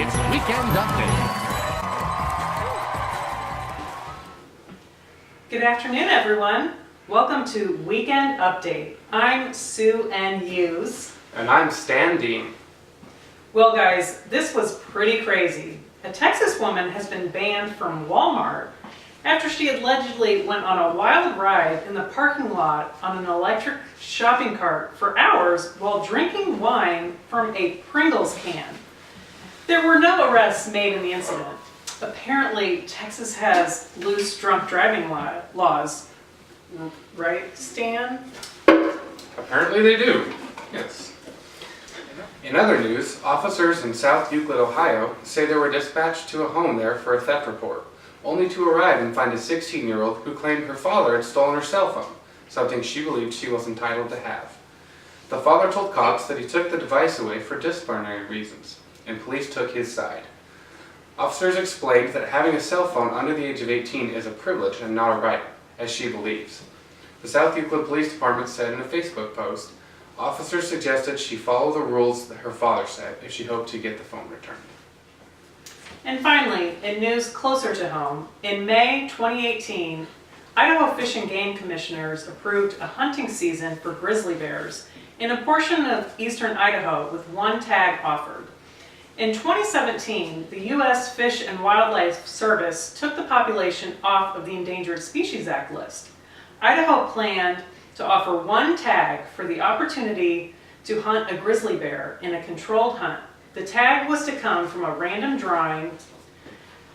It's Weekend Update. Good afternoon, everyone. Welcome to Weekend Update. I'm Sue N. Hughes. And I'm Stan Dean. Well, guys, this was pretty crazy. A Texas woman has been banned from Walmart after she allegedly went on a wild ride in the parking lot on an electric shopping cart for hours while drinking wine from a Pringles can. There were no arrests made in the incident. Apparently, Texas has loose drunk driving laws. Right, Stan? Apparently they do, yes. In other news, officers in South Euclid, Ohio say they were dispatched to a home there for a theft report, only to arrive and find a 16-year-old who claimed her father had stolen her cell phone, something she believed she was entitled to have. The father told cops that he took the device away for disciplinary reasons, and police took his side. Officers explained that having a cell phone under the age of 18 is a privilege and not a right, as she believes. The South Euclid Police Department said in a Facebook post, officers suggested she follow the rules that her father said if she hoped to get the phone returned. And finally, in news closer to home, in May 2018, Idaho Fish and Game Commissioners approved a hunting season for grizzly bears in a portion of eastern Idaho with one tag offered. In 2017, the U.S. Fish and Wildlife Service took the population off of the Endangered Species Act list. Idaho planned to offer one tag for the opportunity to hunt a grizzly bear in a controlled hunt. The tag was to come from a random drawing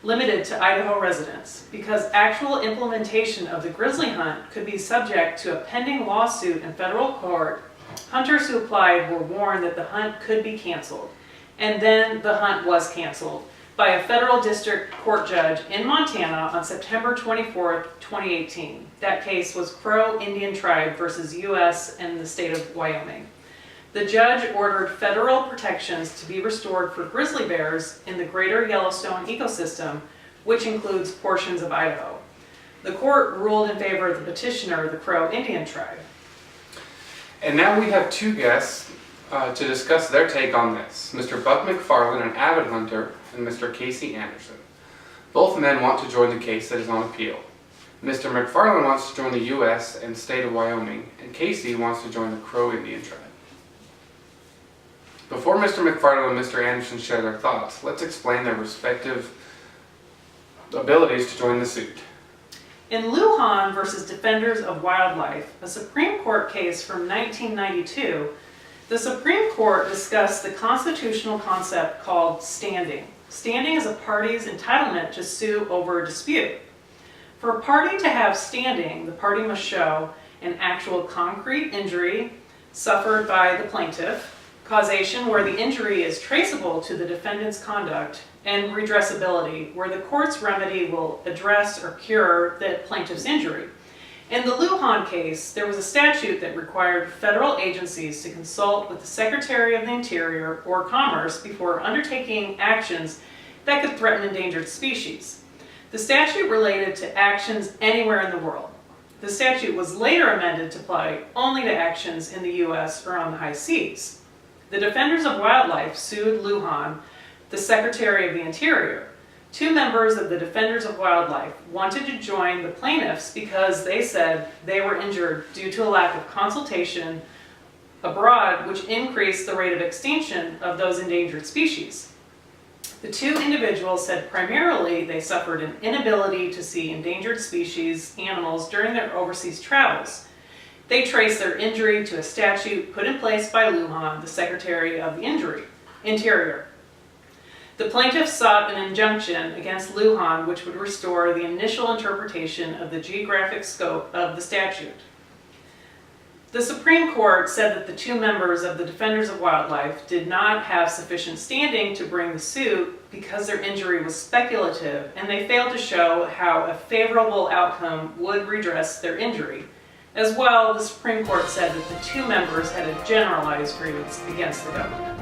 limited to Idaho residents. Because actual implementation of the grizzly hunt could be subject to a pending lawsuit in federal court, hunters who applied were warned that the hunt could be canceled. And then the hunt was canceled by a federal district court judge in Montana on September 24th, 2018. That case was Crow Indian Tribe versus U.S. and the state of Wyoming. The judge ordered federal protections to be restored for grizzly bears in the greater Yellowstone ecosystem, which includes portions of Idaho. The court ruled in favor of the petitioner, the Crow Indian Tribe. And now we have two guests to discuss their take on this. Mr. Buck McFarland, an avid hunter, and Mr. Casey Anderson. Both men want to join the case that is on appeal. Mr. McFarland wants to join the U.S. and state of Wyoming, and Casey wants to join the Crow Indian Tribe. Before Mr. McFarland and Mr. Anderson share their thoughts, let's explain their respective abilities to join the suit. In Lujan versus Defenders of Wildlife, a Supreme Court case from 1992, the Supreme Court discussed the constitutional concept called standing. Standing is a party's entitlement to sue over a dispute. For a party to have standing, the party must show an actual concrete injury suffered by the plaintiff, causation where the injury is traceable to the defendant's conduct, and redressability, where the court's remedy will address or cure the plaintiff's injury. In the Lujan case, there was a statute that required federal agencies to consult with the Secretary of the Interior or Commerce before undertaking actions that could threaten endangered species. The statute related to actions anywhere in the world. The statute was later amended to apply only to actions in the U.S. or on the high seas. The Defenders of Wildlife sued Lujan, the Secretary of the Interior. Two members of the Defenders of Wildlife wanted to join the plaintiffs because they said they were injured due to a lack of consultation abroad, which increased the rate of extinction of those endangered species. The two individuals said primarily they suffered an inability to see endangered species animals during their overseas travels. They traced their injury to a statute put in place by Lujan, the Secretary of the Interior. The plaintiffs sought an injunction against Lujan which would restore the initial interpretation of the geographic scope of the statute. The Supreme Court said that the two members of the Defenders of Wildlife did not have sufficient standing to bring the suit because their injury was speculative, and they failed to show how a favorable outcome would redress their injury. As well, the Supreme Court said that the two members had a generalized grievance against the government.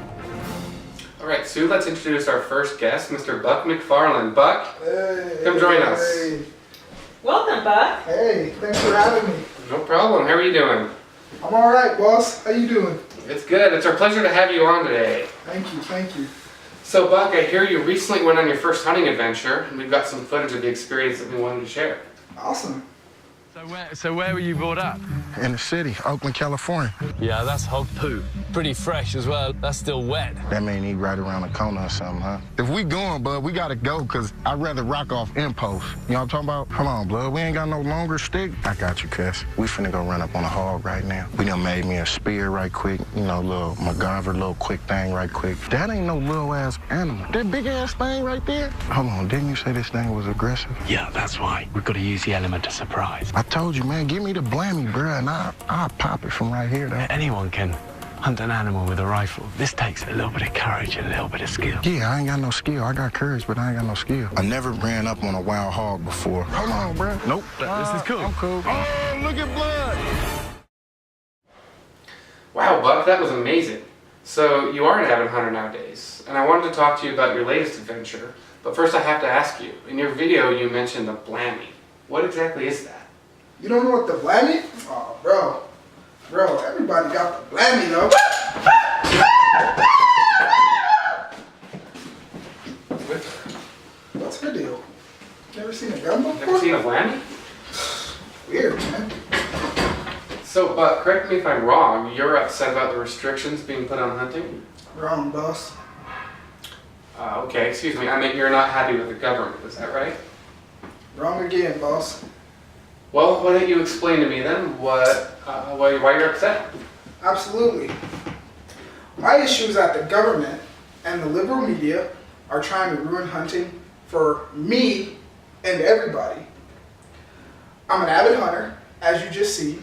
All right, Sue, let's introduce our first guest, Mr. Buck McFarland. Buck, come join us. Hey. Welcome, Buck. Hey, thanks for having me. No problem. How are you doing? I'm all right, boss. How you doing? It's good. It's our pleasure to have you on today. Thank you, thank you. So Buck, I hear you recently went on your first hunting adventure, and we've got some footage of the experience that we wanted to share. Awesome. So where were you brought up? In the city, Oakland, California. Yeah, that's hog poo. Pretty fresh as well. That's still wet. That mean he right around the corner or something, huh? If we going, bud, we gotta go, because I'd rather rock off impulse. You know what I'm talking about? Hold on, blood, we ain't got no longer stick. I got you, cuz. We finna go run up on a hog right now. We done made me a spear right quick, you know, little MacGyver, little quick thing right quick. That ain't no little-ass animal. That big-ass thing right there? Hold on, didn't you say this thing was aggressive? Yeah, that's right. We've got to use the element of surprise. I told you, man, give me the blammy, bruh, and I'll pop it from right here, though. Anyone can hunt an animal with a rifle. This takes a little bit of courage and a little bit of skill. Yeah, I ain't got no skill. I got courage, but I ain't got no skill. I never ran up on a wild hog before. Hold on, bruh. Nope. This is cool. I'm cool. Oh, look at blood. Wow, Buck, that was amazing. So you are an avid hunter nowadays, and I wanted to talk to you about your latest adventure. But first I have to ask you, in your video you mentioned the blammy. What exactly is that? You don't know what the blammy? Oh, bro. Bro, everybody got the blammy, though. What's her deal? Never seen a gun before? Never seen a blammy? Weird, man. So, Buck, correct me if I'm wrong, you're upset about the restrictions being put on hunting? Wrong, boss. Okay, excuse me, I meant you're not happy with the government, is that right? Wrong again, boss. Well, why don't you explain to me then why you're upset? Absolutely. My issue is that the government and the liberal media are trying to ruin hunting for me and everybody. I'm an avid hunter, as you just see,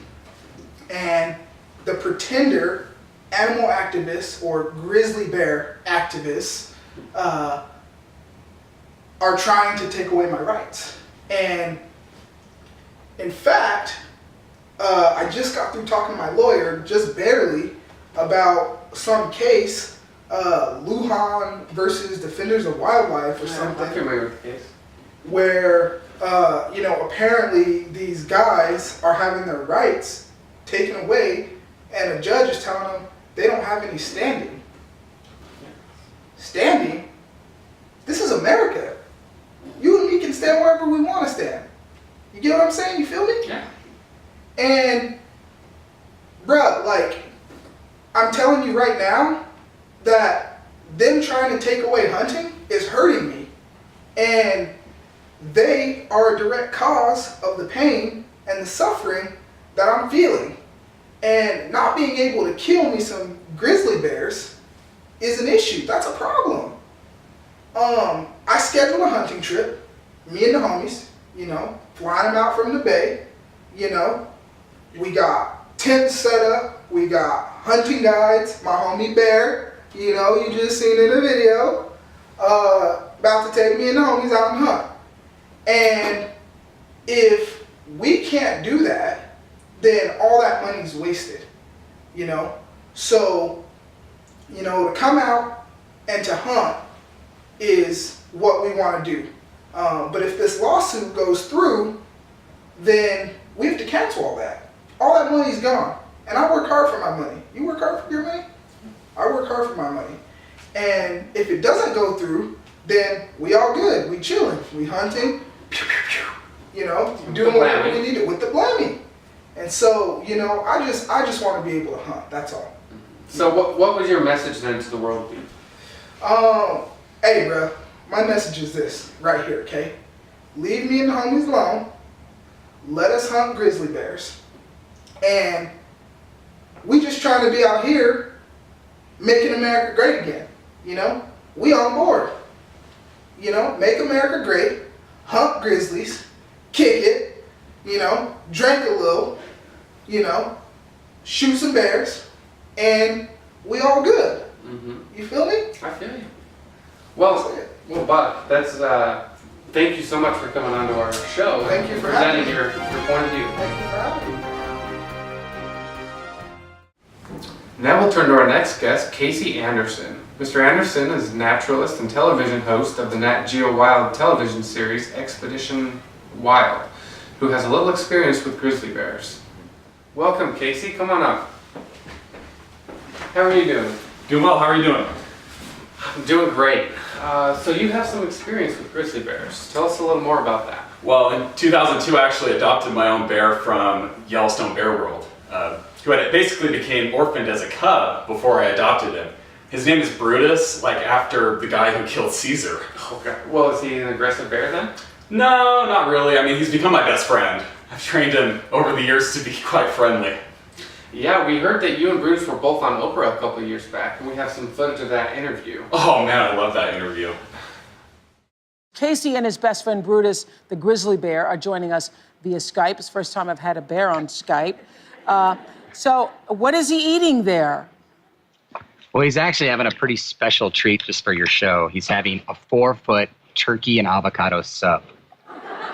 and the pretender animal activists or grizzly bear activists are trying to take away my rights. And in fact, I just got through talking to my lawyer, just barely, about some case, Lujan versus Defenders of Wildlife or something. I'm familiar with the case. Where, apparently these guys are having their rights taken away, and a judge is telling them they don't have any standing. Standing? This is America. You and me can stand wherever we want to stand. You get what I'm saying? You feel me? Yeah. And, bruh, like, I'm telling you right now that them trying to take away hunting is hurting me. And they are a direct cause of the pain and the suffering that I'm feeling. And not being able to kill me some grizzly bears is an issue. That's a problem. I scheduled a hunting trip, me and the homies, flying them out from the bay, we got tents set up, we got hunting guides, my homie Bear, you just seen in the video, about to take me and the homies out and hunt. And if we can't do that, then all that money's wasted, So, to come out and to hunt is what we want to do. But if this lawsuit goes through, then we have to cancel all that. All that money's gone. And I work hard for my money. You work hard for your money? I work hard for my money. And if it doesn't go through, then we all good. We chilling. We hunting. Pew, pew, pew. Doing whatever we need to with the blaming. And so, I just want to be able to hunt. That's all. So what would your message then to the world be? Hey, bro. My message is this right here, okay? Leave me and the homies alone. Let us hunt grizzly bears. And we just trying to be out here making America great again. We on board. Make America great, hunt grizzlies, kick it, drink a little, shoot some bears, and we all good. Mm-hmm. You feel me? I feel you. Well, Buck, that's thank you so much for coming on to our show. Thank you for presenting having me. your point of view. Thank you for having me. Now we'll turn to our next guest, Casey Anderson. Mr. Anderson is a naturalist and television host of the Nat Geo Wild television series Expedition Wild, who has a little experience with grizzly bears. Welcome, Casey. Come on up. How are you doing? Doing well. How are you doing? I'm doing great. So you have some experience with grizzly bears. Tell us a little more about that. Well, in 2002, I actually adopted my own bear from Yellowstone Bear World, who had basically became orphaned as a cub before I adopted him. His name is Brutus, like after the guy who killed Caesar. Okay. Well, is he an aggressive bear then? No, not really. I mean, he's become my best friend. I've trained him over the years to be quite friendly. Yeah, we heard that you and Brutus were both on Oprah a couple years back, and we have some footage of that interview. Oh man, I love that interview. Casey and his best friend Brutus, the grizzly bear, are joining us via Skype. It's the first time I've had a bear on Skype. So what is he eating there? Well, he's actually having a pretty special treat just for your show. He's having a 4-foot turkey and avocado sub.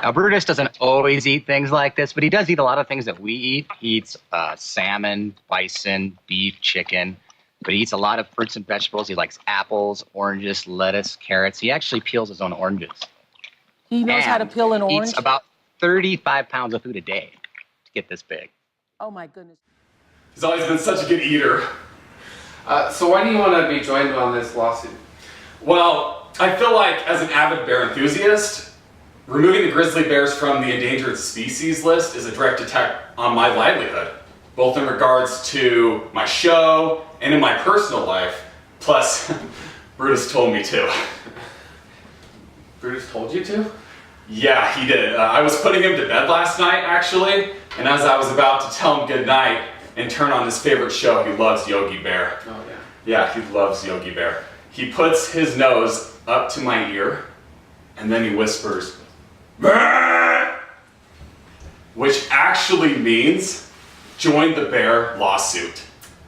Now, Brutus doesn't always eat things like this, but he does eat a lot of things that we eat. He eats salmon, bison, beef, chicken, but he eats a lot of fruits and vegetables. He likes apples, oranges, lettuce, carrots. He actually peels his own oranges. He knows how to peel an orange? Eats about 35 pounds of food a day to get this big. Oh, my goodness. He's always been such a good eater. So why do you want to be joined on this lawsuit? Well, I feel like as an avid bear enthusiast, removing the grizzly bears from the endangered species list is a direct attack on my livelihood, both in regards to my show and in my personal life. Plus, Brutus told me to. Brutus told you to? Yeah, he did. I was putting him to bed last night, actually, and as I was about to tell him good night and turn on his favorite show, he loves Yogi Bear. Oh, yeah. Yeah, he loves Yogi Bear. He puts his nose up to my ear, and then he whispers, "Bear!" Which actually means join the bear lawsuit.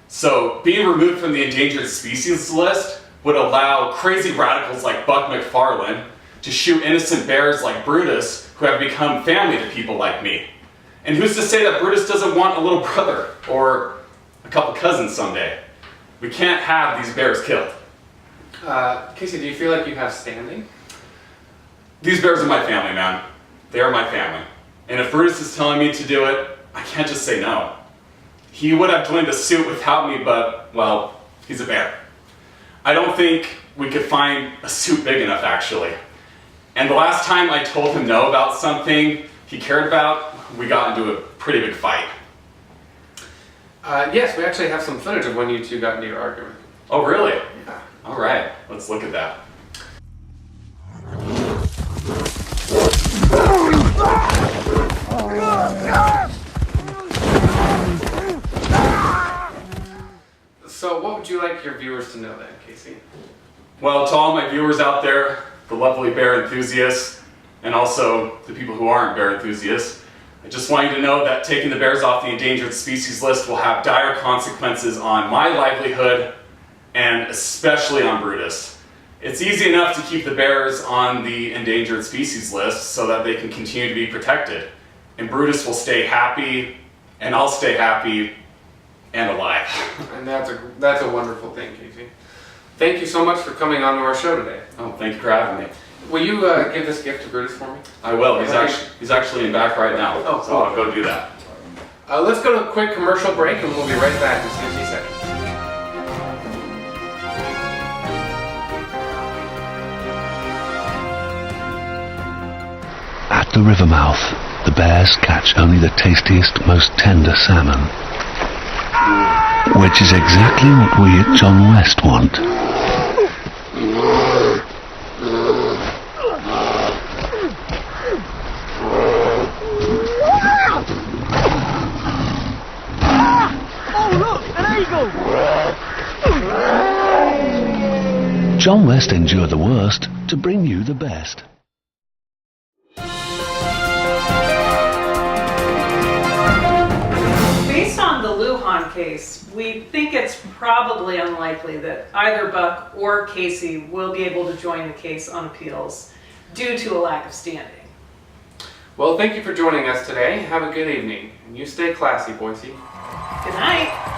So being removed from the endangered species list would allow crazy radicals like Buck McFarlane to shoot innocent bears like Brutus, who have become family to people like me. And who's to say that Brutus doesn't want a little brother or a couple cousins someday? We can't have these bears killed. Casey, do you feel like you have standing? These bears are my family, man. They are my family. And if Brutus is telling me to do it, I can't just say no. He would have joined the suit without me, but, well, he's a bear. I don't think we could find a suit big enough, actually. And the last time I told him no about something he cared about, we got into a pretty big fight. Yes, we actually have some footage of when you two got into your argument. Oh, really? Yeah. All right, let's look at that. So what would you like your viewers to know then, Casey? Well, to all my viewers out there, the lovely bear enthusiasts, and also the people who aren't bear enthusiasts, I just want you to know that taking the bears off the endangered species list will have dire consequences on my livelihood and especially on Brutus. It's easy enough to keep the bears on the endangered species list so that they can continue to be protected. And Brutus will stay happy, and I'll stay happy and alive. And that's a wonderful thing, Casey. Thank you so much for coming on to our show today. Oh, thank you for having me. Will you give this gift to Brutus for me? I will. He's actually in back right now. Oh, so I'll go do that. Let's go to a quick commercial break and we'll be right back in 60 seconds. At the river mouth, the bears catch only the tastiest, most tender salmon. Which is exactly what we at John West want. John West endured the worst to bring you the best. Based on the Lujan case, we think it's probably unlikely that either Buck or Casey will be able to join the case on appeals due to a lack of standing. Well, thank you for joining us today. Have a good evening. And you stay classy, Boise. Good night.